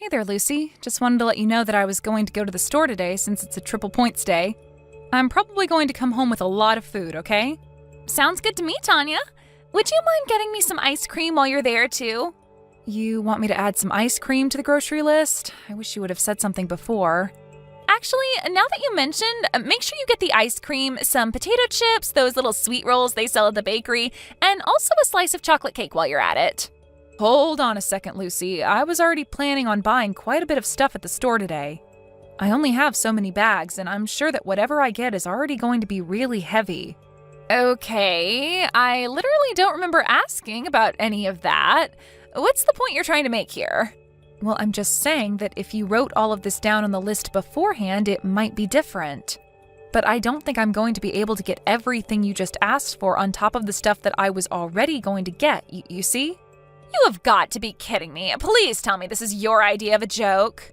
Hey there, Lucy. Just wanted to let you know that I was going to go to the store today since it's a triple points day. I'm probably going to come home with a lot of food, okay? Sounds good to me, Tanya. Would you mind getting me some ice cream while you're there, too? You want me to add some ice cream to the grocery list? I wish you would have said something before. Actually, now that you mentioned, make sure you get the ice cream, some potato chips, those little sweet rolls they sell at the bakery, and also a slice of chocolate cake while you're at it. Hold on a second, Lucy. I was already planning on buying quite a bit of stuff at the store today. I only have so many bags, and I'm sure that whatever I get is already going to be really heavy. Okay, I literally don't remember asking about any of that. What's the point you're trying to make here? Well, I'm just saying that if you wrote all of this down on the list beforehand, it might be different. But I don't think I'm going to be able to get everything you just asked for on top of the stuff that I was already going to get, you see? You have got to be kidding me. Please tell me this is your idea of a joke.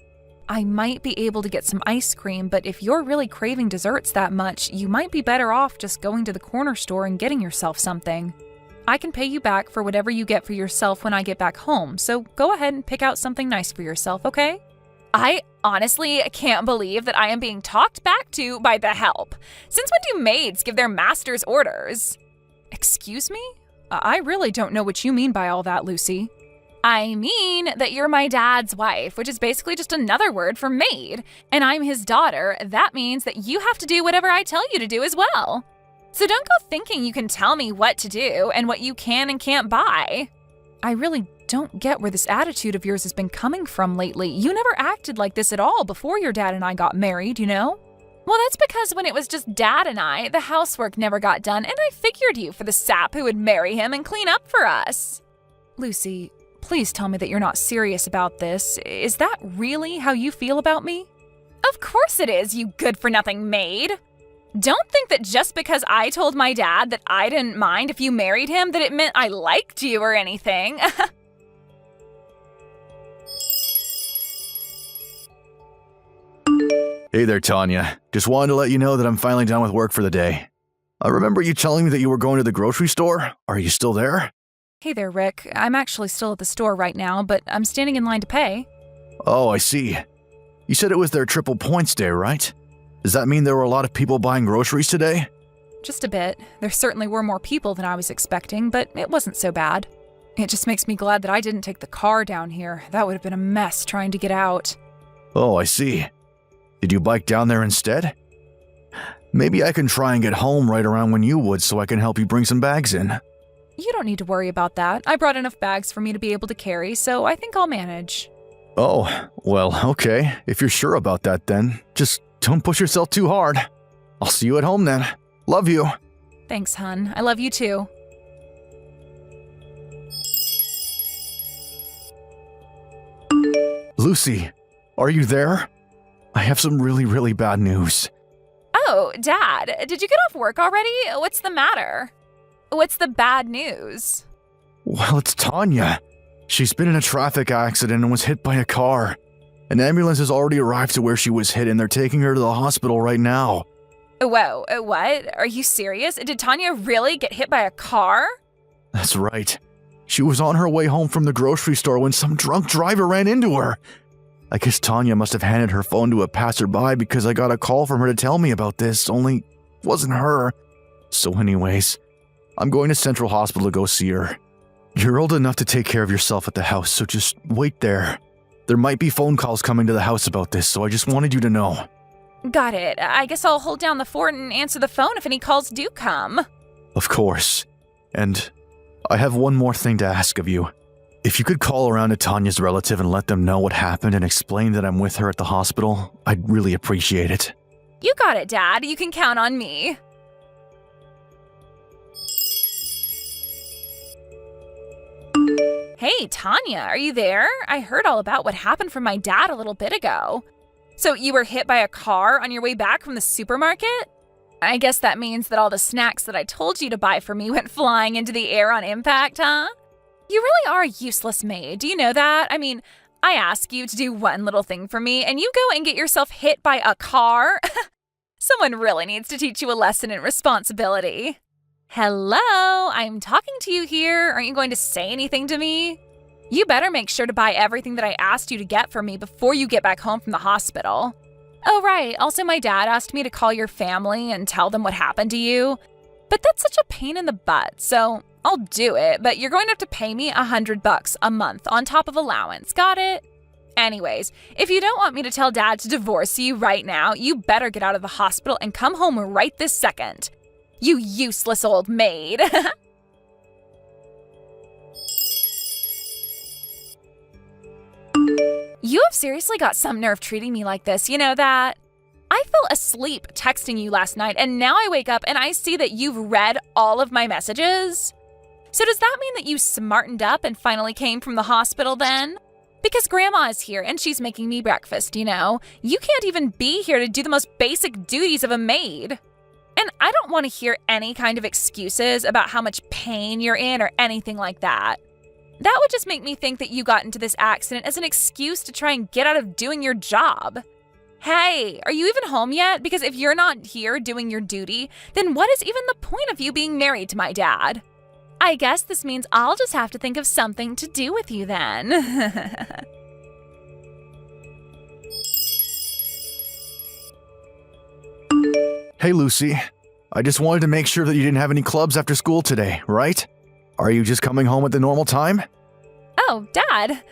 I might be able to get some ice cream, but if you're really craving desserts that much, you might be better off just going to the corner store and getting yourself something. I can pay you back for whatever you get for yourself when I get back home, so go ahead and pick out something nice for yourself, okay? I honestly can't believe that I am being talked back to by the help. Since when do maids give their masters orders? Excuse me? I really don't know what you mean by all that, Lucy. I mean that you're my dad's wife, which is basically just another word for maid, and I'm his daughter. That means that you have to do whatever I tell you to do as well. So don't go thinking you can tell me what to do and what you can and can't buy. I really don't get where this attitude of yours has been coming from lately. You never acted like this at all before your dad and I got married, you know? Well, that's because when it was just Dad and I, the housework never got done, and I figured you for the sap who would marry him and clean up for us. Lucy, please tell me that you're not serious about this. Is that really how you feel about me? Of course it is, you good-for-nothing maid. Don't think that just because I told my dad that I didn't mind if you married him that it meant I liked you or anything. Hey there, Tanya. Just wanted to let you know that I'm finally done with work for the day. I remember you telling me that you were going to the grocery store. Are you still there? Hey there, Rick. I'm actually still at the store right now, but I'm standing in line to pay. Oh, I see. You said it was their triple points day, right? Does that mean there were a lot of people buying groceries today? Just a bit. There certainly were more people than I was expecting, but it wasn't so bad. It just makes me glad that I didn't take the car down here. That would have been a mess trying to get out. Oh, I see. Did you bike down there instead? Maybe I can try and get home right around when you would so I can help you bring some bags in. You don't need to worry about that. I brought enough bags for me to be able to carry, so I think I'll manage. Oh, well, okay. If you're sure about that then, just don't push yourself too hard. I'll see you at home then. Love you. Thanks, hun. I love you too. Lucy, are you there? I have some really bad news. Oh, Dad, did you get off work already? What's the matter? What's the bad news? Well, it's Tanya. She's been in a traffic accident and was hit by a car. An ambulance has already arrived to where she was hit and they're taking her to the hospital right now. Whoa, what? Are you serious? Did Tanya really get hit by a car? That's right. She was on her way home from the grocery store when some drunk driver ran into her. I guess Tanya must have handed her phone to a passerby because I got a call from her to tell me about this, only it wasn't her. So anyways, I'm going to Central Hospital to go see her. You're old enough to take care of yourself at the house, so just wait there. There might be phone calls coming to the house about this, so I just wanted you to know. Got it. I guess I'll hold down the fort and answer the phone if any calls do come. Of course. And I have one more thing to ask of you. If you could call around to Tanya's relative and let them know what happened and explain that I'm with her at the hospital, I'd really appreciate it. You got it, Dad. You can count on me. Hey, Tanya, are you there? I heard all about what happened from my dad a little bit ago. So you were hit by a car on your way back from the supermarket? I guess that means that all the snacks that I told you to buy for me went flying into the air on impact, huh? You really are a useless maid. Do you know that? I mean, I ask you to do one little thing for me, and you go and get yourself hit by a car? Someone really needs to teach you a lesson in responsibility. Hello, I'm talking to you here. Aren't you going to say anything to me? You better make sure to buy everything that I asked you to get for me before you get back home from the hospital. Oh, right. Also, my dad asked me to call your family and tell them what happened to you. But that's such a pain in the butt, so I'll do it, but you're going to have to pay me $100 a month on top of allowance. Got it? Anyways, if you don't want me to tell Dad to divorce you right now, you better get out of the hospital and come home right this second. You useless old maid. You have seriously got some nerve treating me like this, you know that? I fell asleep texting you last night, and now I wake up and I see that you've read all of my messages. So does that mean that you smartened up and finally came from the hospital then? Because Grandma is here and she's making me breakfast, you know. You can't even be here to do the most basic duties of a maid. And I don't want to hear any kind of excuses about how much pain you're in or anything like that. That would just make me think that you got into this accident as an excuse to try and get out of doing your job. Hey, are you even home yet? Because if you're not here doing your duty, then what is even the point of you being married to my dad? I guess this means I'll just have to think of something to do with you then. Hey, Lucy. I just wanted to make sure that you didn't have any clubs after school today, right? Are you just coming home at the normal time? Oh, Dad,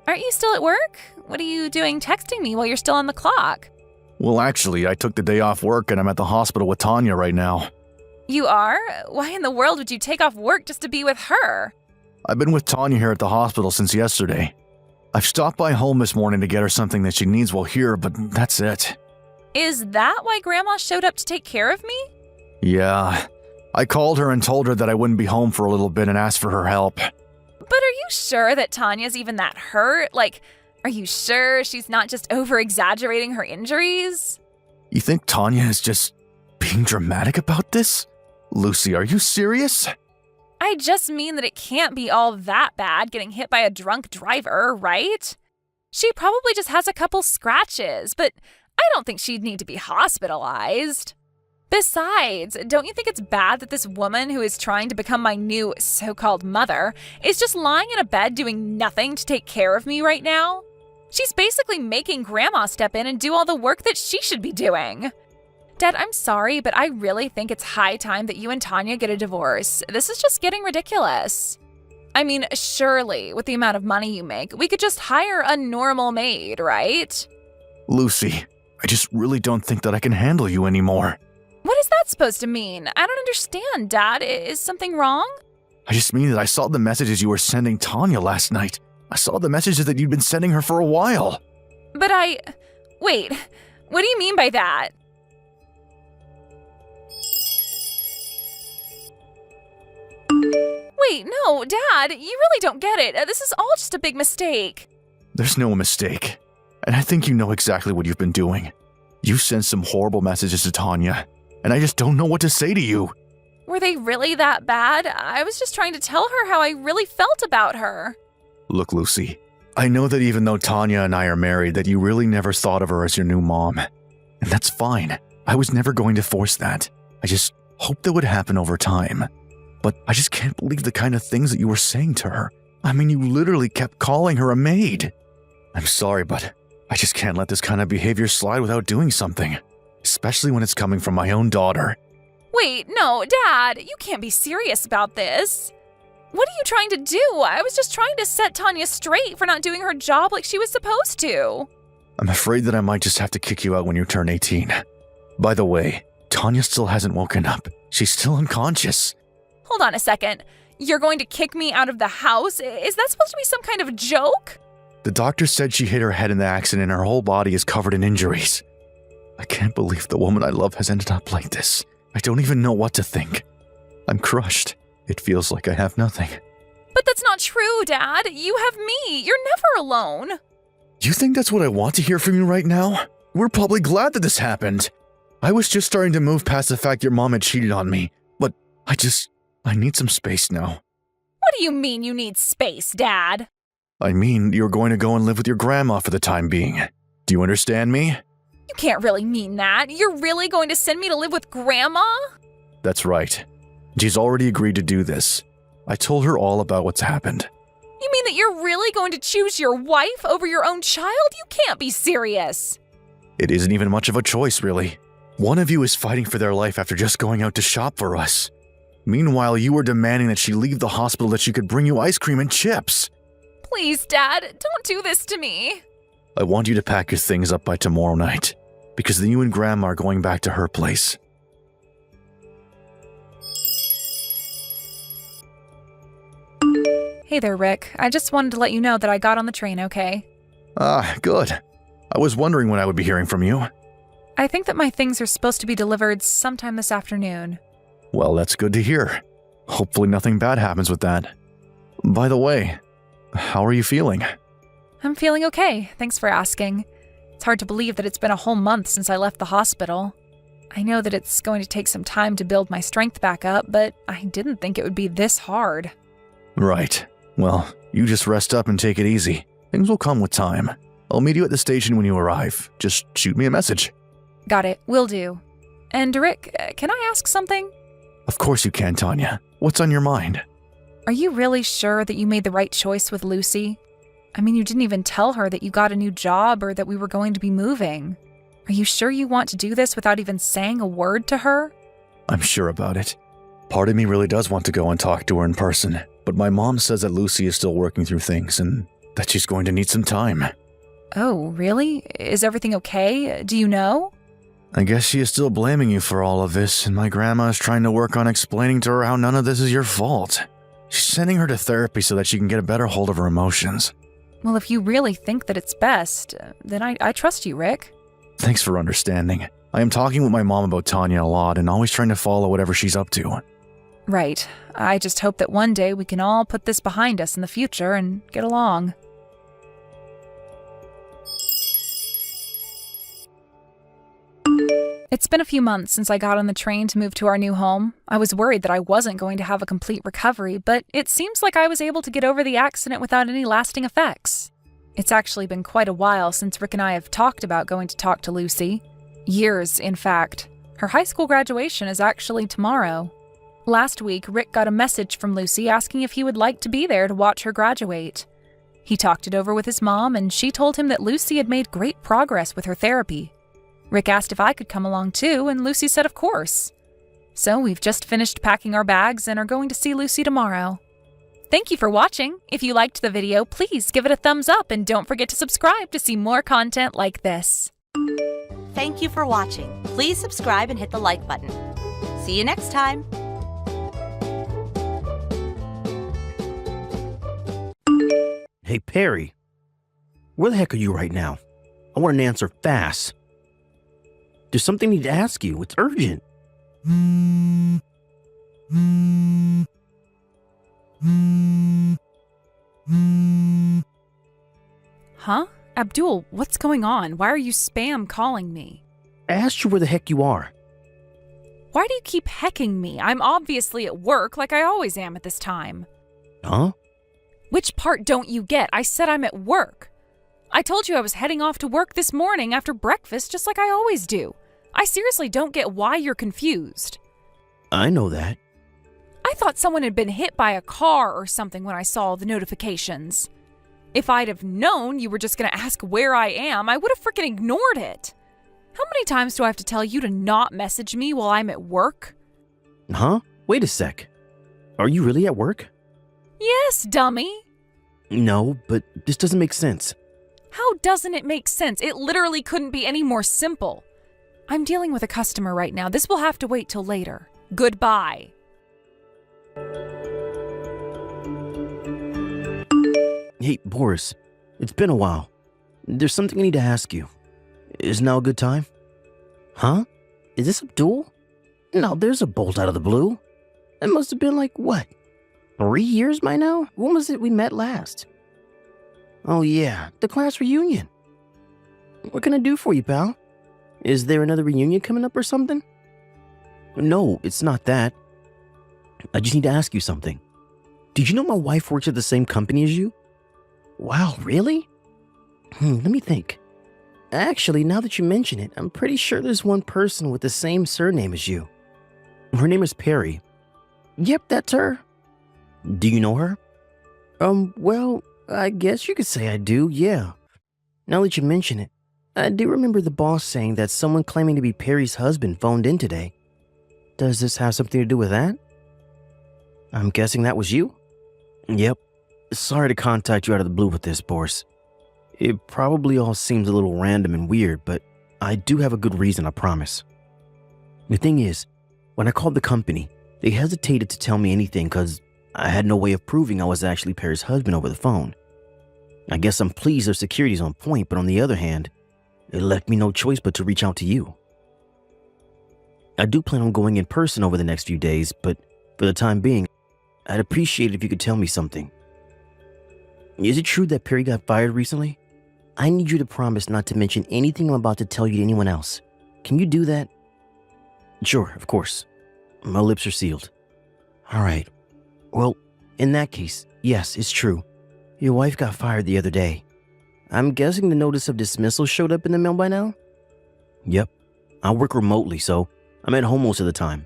aren't you still at work? What are you doing texting me while you're still on the clock? Well, actually, I took the day off work and I'm at the hospital with Tanya right now. You are? Why in the world would you take off work just to be with her? I've been with Tanya here at the hospital since yesterday. I've stopped by home this morning to get her something that she needs while here, but that's it. Is that why Grandma showed up to take care of me? Yeah. I called her and told her that I wouldn't be home for a little bit and asked for her help. But are you sure that Tanya's even that hurt? Like, are you sure she's not just over-exaggerating her injuries? You think Tanya is just being dramatic about this? Lucy, are you serious? I just mean that it can't be all that bad getting hit by a drunk driver, right? She probably just has a couple scratches, but I don't think she'd need to be hospitalized. Besides, don't you think it's bad that this woman who is trying to become my new so-called mother is just lying in a bed doing nothing to take care of me right now? She's basically making Grandma step in and do all the work that she should be doing. Dad, I'm sorry, but I really think it's high time that you and Tanya get a divorce. This is just getting ridiculous. I mean, surely, with the amount of money you make, we could just hire a normal maid, right? Lucy, I just really don't think that I can handle you anymore. What is that supposed to mean? I don't understand, Dad. Is something wrong? I just mean that I saw the messages you were sending Tanya last night. I saw the messages that you'd been sending her for a while. But Wait, what do you mean by that? Wait, no, Dad, you really don't get it. This is all just a big mistake. There's no mistake. And I think you know exactly what you've been doing. You sent some horrible messages to Tanya, and I just don't know what to say to you. Were they really that bad? I was just trying to tell her how I really felt about her. Look, Lucy, I know that even though Tanya and I are married, that you really never thought of her as your new mom. And that's fine. I was never going to force that. I just hoped that would happen over time. But I just can't believe the kind of things that you were saying to her. I mean, you literally kept calling her a maid. I'm sorry, but I just can't let this kind of behavior slide without doing something. Especially when it's coming from my own daughter. Wait, no, Dad, you can't be serious about this. What are you trying to do? I was just trying to set Tanya straight for not doing her job like she was supposed to. I'm afraid that I might just have to kick you out when you turn 18. By the way, Tanya still hasn't woken up. She's still unconscious. Hold on a second. You're going to kick me out of the house? Is that supposed to be some kind of joke? The doctor said she hit her head in the accident and her whole body is covered in injuries. I can't believe the woman I love has ended up like this. I don't even know what to think. I'm crushed. It feels like I have nothing. But that's not true, Dad. You have me. You're never alone. You think that's what I want to hear from you right now? We're probably glad that this happened. I was just starting to move past the fact your mom had cheated on me, but I need some space now. What do you mean you need space, Dad? I mean, you're going to go and live with your grandma for the time being. Do you understand me? You can't really mean that. You're really going to send me to live with Grandma? That's right. She's already agreed to do this. I told her all about what's happened. You mean that you're really going to choose your wife over your own child? You can't be serious. It isn't even much of a choice, really. One of you is fighting for their life after just going out to shop for us. Meanwhile, you were demanding that she leave the hospital that she could bring you ice cream and chips. Please, Dad, don't do this to me. I want you to pack your things up by tomorrow night, because then you and Grandma are going back to her place. Hey there, Rick. I just wanted to let you know that I got on the train okay. Ah, good. I was wondering when I would be hearing from you. I think that my things are supposed to be delivered sometime this afternoon. Well, that's good to hear. Hopefully nothing bad happens with that. By the way, how are you feeling? I'm feeling okay, thanks for asking. It's hard to believe that it's been a whole month since I left the hospital. I know that it's going to take some time to build my strength back up, but I didn't think it would be this hard. Right. Well, you just rest up and take it easy. Things will come with time. I'll meet you at the station when you arrive. Just shoot me a message. Got it, will do. And Rick, can I ask something? Of course you can, Tanya. What's on your mind? Are you really sure that you made the right choice with Lucy? I mean, you didn't even tell her that you got a new job or that we were going to be moving. Are you sure you want to do this without even saying a word to her? I'm sure about it. Part of me really does want to go and talk to her in person, but my mom says that Lucy is still working through things and that she's going to need some time. Oh, really? Is everything okay? Do you know? I guess she is still blaming you for all of this, and my grandma is trying to work on explaining to her how none of this is your fault. She's sending her to therapy so that she can get a better hold of her emotions. Well, if you really think that it's best, then I trust you, Rick. Thanks for understanding. I am talking with my mom about Tanya a lot and always trying to follow whatever she's up to. Right. I just hope that one day we can all put this behind us in the future and get along. It's been a few months since I got on the train to move to our new home. I was worried that I wasn't going to have a complete recovery, but it seems like I was able to get over the accident without any lasting effects. It's actually been quite a while since Rick and I have talked about going to talk to Lucy. Years, in fact. Her high school graduation is actually tomorrow. Last week, Rick got a message from Lucy asking if he would like to be there to watch her graduate. He talked it over with his mom, and she told him that Lucy had made great progress with her therapy. Rick asked if I could come along too, and Lucy said of course. So we've just finished packing our bags and are going to see Lucy tomorrow. Thank you for watching. If you liked the video, please give it a thumbs up and don't forget to subscribe to see more content like this. Thank you for watching. Please subscribe and hit the like button. See you next time. Hey, Perry. Where the heck are you right now? I want an answer fast. There's something I need to ask you. It's urgent. Huh? Abdul, what's going on? Why are you spam calling me? I asked you where the heck you are. Why do you keep hecking me? I'm obviously at work like I always am at this time. Huh? Which part don't you get? I said I'm at work. I told you I was heading off to work this morning after breakfast just like I always do. I seriously don't get why you're confused. I know that. I thought someone had been hit by a car or something when I saw the notifications. If I'd have known you were just going to ask where I am, I would have freaking ignored it. How many times do I have to tell you to not message me while I'm at work? Huh? Wait a sec. Are you really at work? Yes, dummy. No, but this doesn't make sense. How doesn't it make sense? It literally couldn't be any more simple. I'm dealing with a customer right now. This will have to wait till later. Goodbye. Hey, Boris. It's been a while. There's something I need to ask you. Is now a good time? Huh? Is this Abdul? No, there's a bolt out of the blue. It must have been like, what? 3 years by now? When was it we met last? Oh yeah, the class reunion. What can I do for you, pal? Is there another reunion coming up or something? No, it's not that. I just need to ask you something. Did you know my wife works at the same company as you? Wow, really? Let me think. Actually, now that you mention it, I'm pretty sure there's one person with the same surname as you. Her name is Perry. Yep, that's her. Do you know her? Well, I guess you could say I do, yeah. Now that you mention it, I do remember the boss saying that someone claiming to be Perry's husband phoned in today. Does this have something to do with that? I'm guessing that was you? Yep. Sorry to contact you out of the blue with this, Boris. It probably all seems a little random and weird, but I do have a good reason, I promise. The thing is, when I called the company, they hesitated to tell me anything because I had no way of proving I was actually Perry's husband over the phone. I guess I'm pleased their security's on point, but on the other hand, it left me no choice but to reach out to you. I do plan on going in person over the next few days, but for the time being, I'd appreciate it if you could tell me something. Is it true that Perry got fired recently? I need you to promise not to mention anything I'm about to tell you to anyone else. Can you do that? Sure, of course. My lips are sealed. All right. Well, in that case, yes, it's true. Your wife got fired the other day. I'm guessing the notice of dismissal showed up in the mail by now? Yep. I work remotely, so I'm at home most of the time.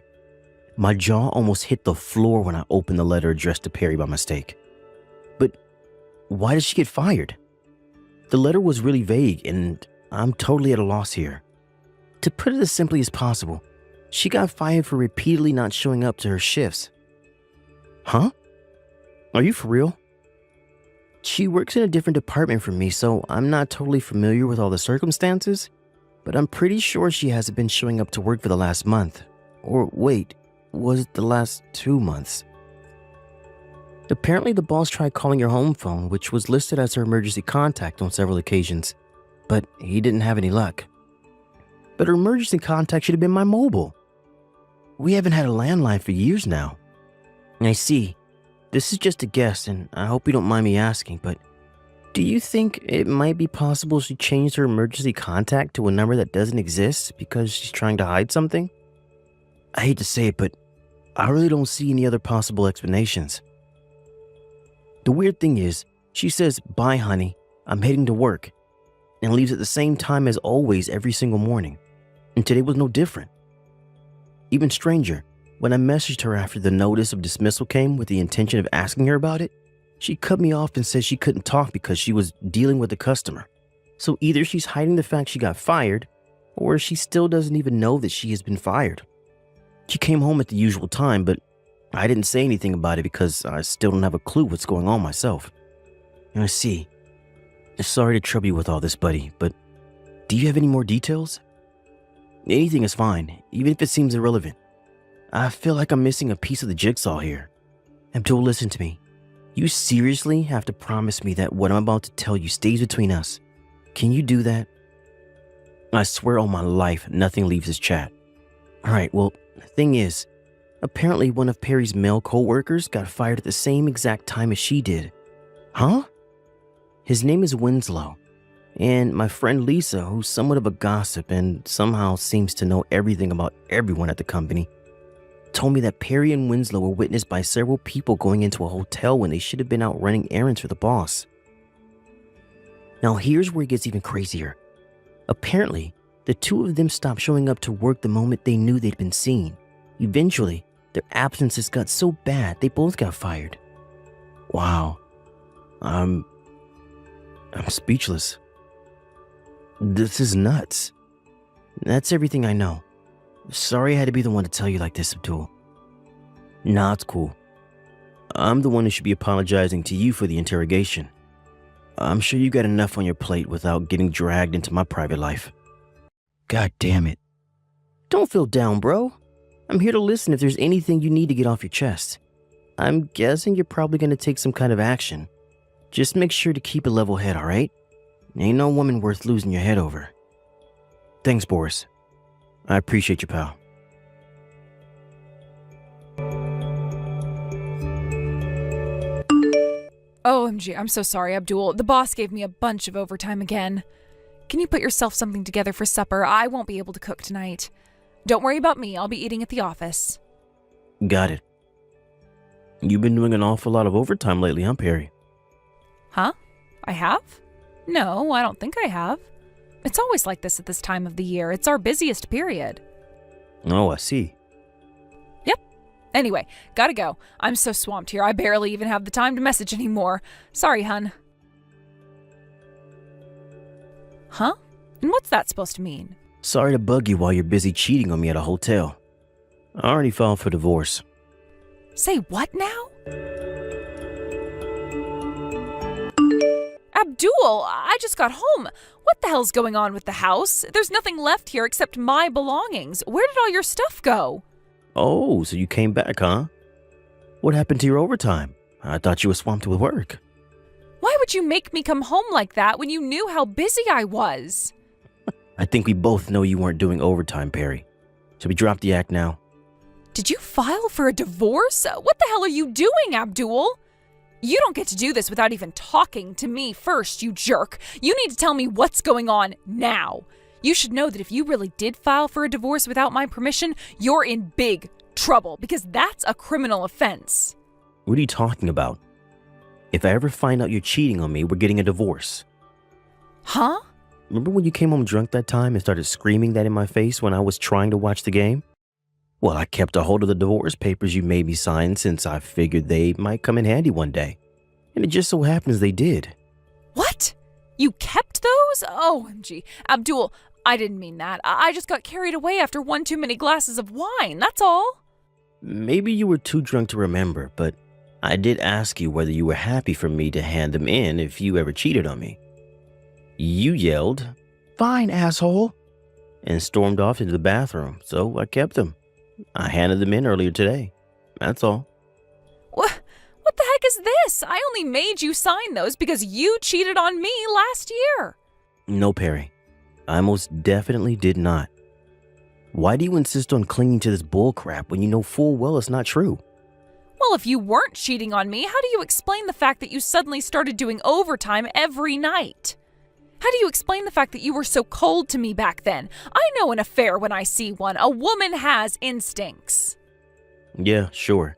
My jaw almost hit the floor when I opened the letter addressed to Perry by mistake. But why did she get fired? The letter was really vague, and I'm totally at a loss here. To put it as simply as possible, she got fired for repeatedly not showing up to her shifts. Huh? Are you for real? She works in a different department from me, so I'm not totally familiar with all the circumstances, but I'm pretty sure she hasn't been showing up to work for the last month. Or wait, was it the last 2 months? Apparently the boss tried calling her home phone, which was listed as her emergency contact on several occasions, but he didn't have any luck. But her emergency contact should have been my mobile. We haven't had a landline for years now. I see. This is just a guess, and I hope you don't mind me asking, but do you think it might be possible she changed her emergency contact to a number that doesn't exist because she's trying to hide something? I hate to say it, but I really don't see any other possible explanations. The weird thing is, she says, "Bye, honey, I'm heading to work," and leaves at the same time as always every single morning, and today was no different. Even stranger, when I messaged her after the notice of dismissal came with the intention of asking her about it, she cut me off and said she couldn't talk because she was dealing with a customer. So either she's hiding the fact she got fired, or she still doesn't even know that she has been fired. She came home at the usual time, but I didn't say anything about it because I still don't have a clue what's going on myself. And I see. Sorry to trouble you with all this, buddy, but do you have any more details? Anything is fine, even if it seems irrelevant. I feel like I'm missing a piece of the jigsaw here. Abdul, listen to me. You seriously have to promise me that what I'm about to tell you stays between us. Can you do that? I swear on my life, nothing leaves this chat. Alright, well, the thing is, apparently one of Perry's male co-workers got fired at the same exact time as she did. Huh? His name is Winslow, and my friend Lisa, who's somewhat of a gossip and somehow seems to know everything about everyone at the company, told me that Perry and Winslow were witnessed by several people going into a hotel when they should have been out running errands for the boss. Now here's where it gets even crazier. Apparently, the two of them stopped showing up to work the moment they knew they'd been seen. Eventually, their absences got so bad they both got fired. Wow. I'm speechless. This is nuts. That's everything I know. Sorry I had to be the one to tell you like this, Abdul. Nah, it's cool. I'm the one who should be apologizing to you for the interrogation. I'm sure you got enough on your plate without getting dragged into my private life. God damn it. Don't feel down, bro. I'm here to listen if there's anything you need to get off your chest. I'm guessing you're probably going to take some kind of action. Just make sure to keep a level head, alright? Ain't no woman worth losing your head over. Thanks, Boris. I appreciate you, pal. OMG, I'm so sorry, Abdul. The boss gave me a bunch of overtime again. Can you put yourself something together for supper? I won't be able to cook tonight. Don't worry about me. I'll be eating at the office. Got it. You've been doing an awful lot of overtime lately, huh, Perry? Huh? I have? No, I don't think I have. It's always like this at this time of the year. It's our busiest period. Oh, I see. Yep. Anyway, gotta go. I'm so swamped here, I barely even have the time to message anymore. Sorry, hun. Huh? And what's that supposed to mean? Sorry to bug you while you're busy cheating on me at a hotel. I already filed for divorce. Say what now? Abdul, I just got home. What the hell's going on with the house? There's nothing left here except my belongings. Where did all your stuff go? Oh, so you came back, huh? What happened to your overtime? I thought you were swamped with work. Why would you make me come home like that when you knew how busy I was? I think we both know you weren't doing overtime, Perry. Should we drop the act now? Did you file for a divorce? What the hell are you doing, Abdul? You don't get to do this without even talking to me first, you jerk. You need to tell me what's going on now. You should know that if you really did file for a divorce without my permission, you're in big trouble because that's a criminal offense. What are you talking about? If I ever find out you're cheating on me, we're getting a divorce. Huh? Remember when you came home drunk that time and started screaming that in my face when I was trying to watch the game? Well, I kept a hold of the divorce papers you made me sign since I figured they might come in handy one day. And it just so happens they did. What? You kept those? OMG. Abdul, I didn't mean that. I just got carried away after one too many glasses of wine, that's all. Maybe you were too drunk to remember, but I did ask you whether you were happy for me to hand them in if you ever cheated on me. You yelled, "Fine, asshole," and stormed off into the bathroom, so I kept them. I handed them in earlier today. That's all. What the heck is this? I only made you sign those because you cheated on me last year. No, Perry. I most definitely did not. Why do you insist on clinging to this bullcrap when you know full well it's not true? Well, if you weren't cheating on me, how do you explain the fact that you suddenly started doing overtime every night? How do you explain the fact that you were so cold to me back then? I know an affair when I see one. A woman has instincts. Yeah, sure.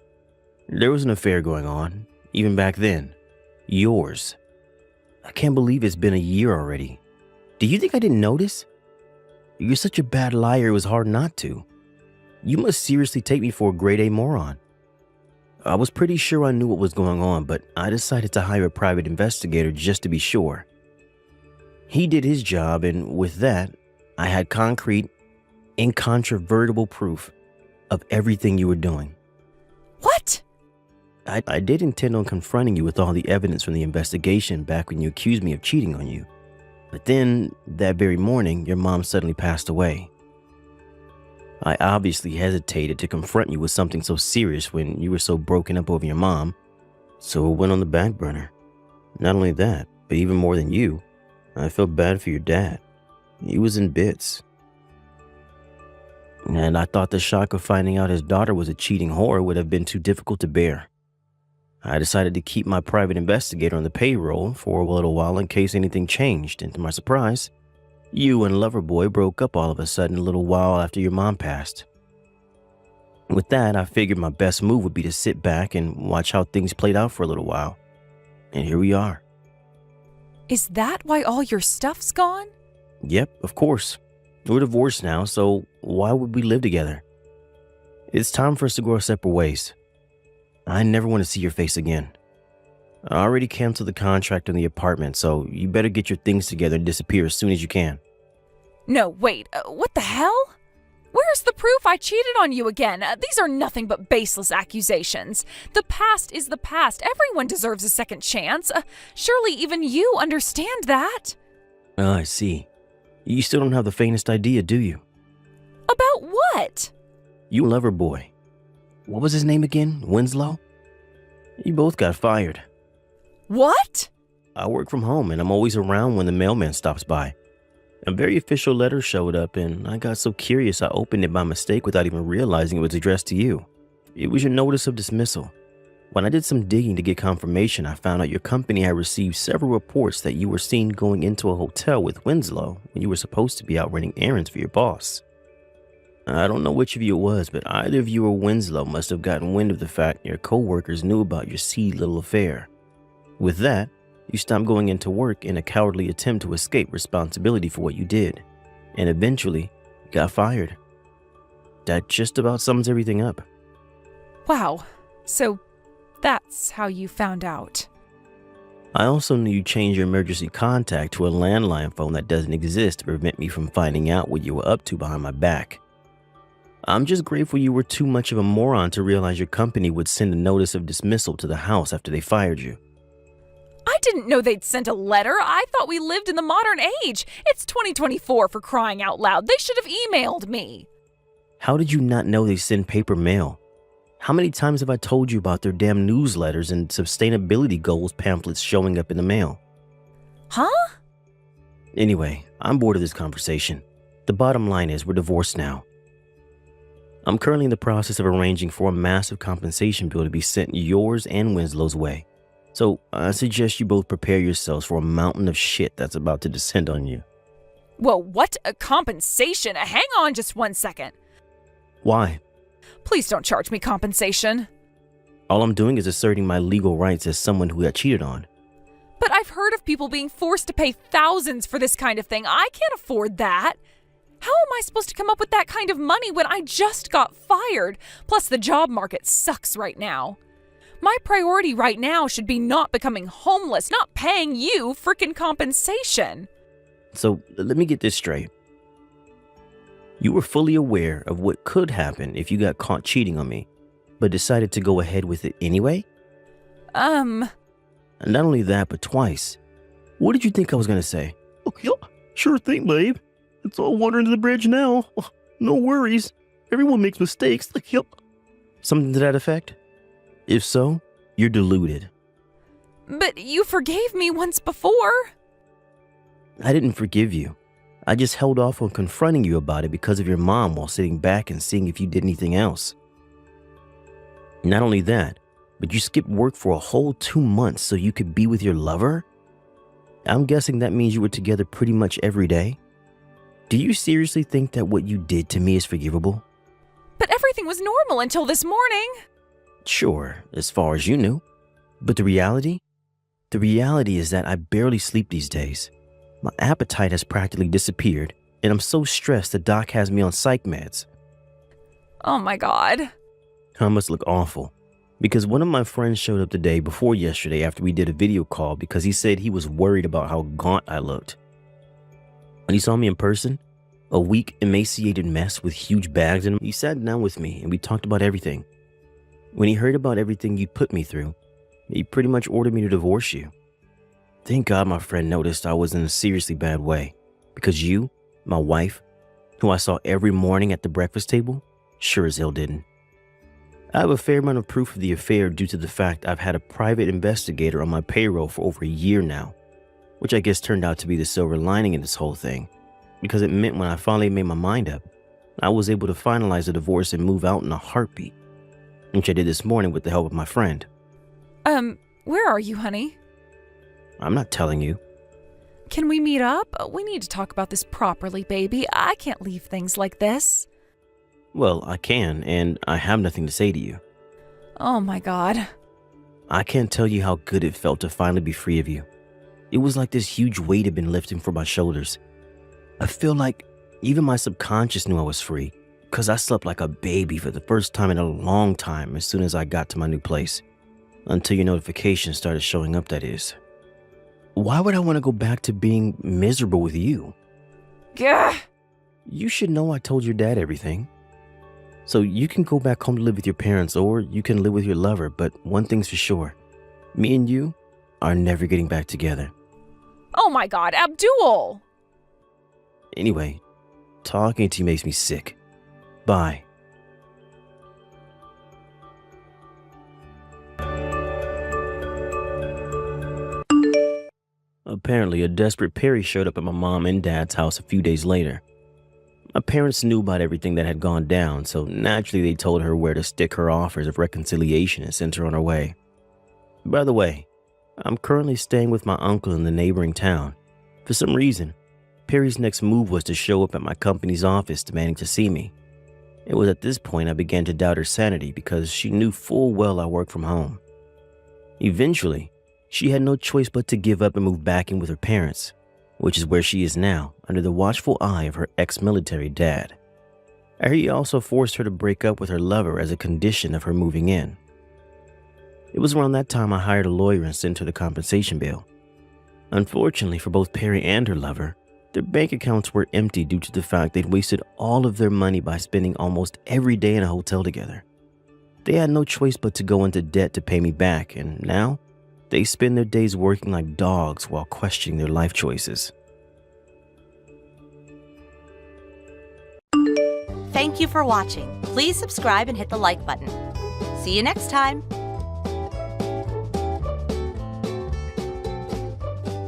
There was an affair going on, even back then. Yours. I can't believe it's been a year already. Do you think I didn't notice? You're such a bad liar it was hard not to. You must seriously take me for a grade A moron. I was pretty sure I knew what was going on, but I decided to hire a private investigator just to be sure. He did his job, and with that, I had concrete, incontrovertible proof of everything you were doing. What? I did intend on confronting you with all the evidence from the investigation back when you accused me of cheating on you. But then, that very morning, your mom suddenly passed away. I obviously hesitated to confront you with something so serious when you were so broken up over your mom, so it went on the back burner. Not only that, but even more than you, I felt bad for your dad. He was in bits. And I thought the shock of finding out his daughter was a cheating whore would have been too difficult to bear. I decided to keep my private investigator on the payroll for a little while in case anything changed, and to my surprise, you and Loverboy broke up all of a sudden a little while after your mom passed. With that, I figured my best move would be to sit back and watch how things played out for a little while. And here we are. Is that why all your stuff's gone? Yep, of course. We're divorced now, so why would we live together? It's time for us to go our separate ways. I never want to see your face again. I already canceled the contract on the apartment, so you better get your things together and disappear as soon as you can. No, wait, what the hell? Where's the proof I cheated on you again? These are nothing but baseless accusations. The past is the past. Everyone deserves a second chance. Surely even you understand that. I see. You still don't have the faintest idea, do you? About what? You and Loverboy. What was his name again? Winslow? You both got fired. What? I work from home and I'm always around when the mailman stops by. A very official letter showed up and I got so curious I opened it by mistake without even realizing it was addressed to you. It was your notice of dismissal. When I did some digging to get confirmation, I found out your company had received several reports that you were seen going into a hotel with Winslow when you were supposed to be out running errands for your boss. I don't know which of you it was, but either of you or Winslow must have gotten wind of the fact your co-workers knew about your seedy little affair. With that, you stopped going into work in a cowardly attempt to escape responsibility for what you did, and eventually got fired. That just about sums everything up. Wow. So that's how you found out. I also knew you changed your emergency contact to a landline phone that doesn't exist to prevent me from finding out what you were up to behind my back. I'm just grateful you were too much of a moron to realize your company would send a notice of dismissal to the house after they fired you. I didn't know they'd sent a letter. I thought we lived in the modern age. It's 2024 for crying out loud. They should have emailed me. How did you not know they send paper mail? How many times have I told you about their damn newsletters and sustainability goals pamphlets showing up in the mail? Huh? Anyway, I'm bored of this conversation. The bottom line is we're divorced now. I'm currently in the process of arranging for a massive compensation bill to be sent yours and Winslow's way. So I suggest you both prepare yourselves for a mountain of shit that's about to descend on you. Whoa, what? A compensation? Hang on just 1 second. Why? Please don't charge me compensation. All I'm doing is asserting my legal rights as someone who got cheated on. But I've heard of people being forced to pay thousands for this kind of thing. I can't afford that. How am I supposed to come up with that kind of money when I just got fired? Plus, the job market sucks right now. My priority right now should be not becoming homeless, not paying you frickin' compensation. So let me get this straight. You were fully aware of what could happen if you got caught cheating on me, but decided to go ahead with it anyway? And not only that, but twice. What did you think I was gonna say? Oh, yeah, sure thing, babe. It's all water under the bridge now. Oh, no worries. Everyone makes mistakes. Yep. Something to that effect? If so, you're deluded. But you forgave me once before. I didn't forgive you. I just held off on confronting you about it because of your mom while sitting back and seeing if you did anything else. Not only that, but you skipped work for a whole 2 months so you could be with your lover? I'm guessing that means you were together pretty much every day? Do you seriously think that what you did to me is forgivable? But everything was normal until this morning. Sure, as far as you knew. But the reality? The reality is that I barely sleep these days. My appetite has practically disappeared, and I'm so stressed the doc has me on psych meds. Oh my God. I must look awful, because one of my friends showed up the day before yesterday after we did a video call because he said he was worried about how gaunt I looked. When he saw me in person, a weak, emaciated mess with huge bags in him, he sat down with me and we talked about everything. When he heard about everything you'd put me through, he pretty much ordered me to divorce you. Thank God my friend noticed I was in a seriously bad way, because you, my wife, who I saw every morning at the breakfast table, sure as hell didn't. I have a fair amount of proof of the affair due to the fact I've had a private investigator on my payroll for over a year now, which I guess turned out to be the silver lining in this whole thing, because it meant when I finally made my mind up, I was able to finalize the divorce and move out in a heartbeat, which I did this morning with the help of my friend. Where are you, honey? I'm not telling you. Can we meet up? We need to talk about this properly, baby. I can't leave things like this. Well, I can, and I have nothing to say to you. Oh my God. I can't tell you how good it felt to finally be free of you. It was like this huge weight had been lifting from my shoulders. I feel like even my subconscious knew I was free, because I slept like a baby for the first time in a long time as soon as I got to my new place. Until your notifications started showing up, that is. Why would I want to go back to being miserable with you? Gah! You should know I told your dad everything. So you can go back home to live with your parents, or you can live with your lover, but one thing's for sure. Me and you are never getting back together. Oh my God, Abdul! Anyway, talking to you makes me sick. Bye. Apparently, a desperate Perry showed up at my mom and dad's house a few days later. My parents knew about everything that had gone down, so naturally they told her where to stick her offers of reconciliation and sent her on her way. By the way, I'm currently staying with my uncle in the neighboring town. For some reason, Perry's next move was to show up at my company's office demanding to see me. It was at this point I began to doubt her sanity because she knew full well I worked from home. Eventually, she had no choice but to give up and move back in with her parents, which is where she is now, under the watchful eye of her ex-military dad. He also forced her to break up with her lover as a condition of her moving in. It was around that time I hired a lawyer and sent her the compensation bill. Unfortunately for both Perry and her lover, their bank accounts were empty due to the fact they'd wasted all of their money by spending almost every day in a hotel together. They had no choice but to go into debt to pay me back, and now they spend their days working like dogs while questioning their life choices. Thank you for watching. Please subscribe and hit the like button. See you next time.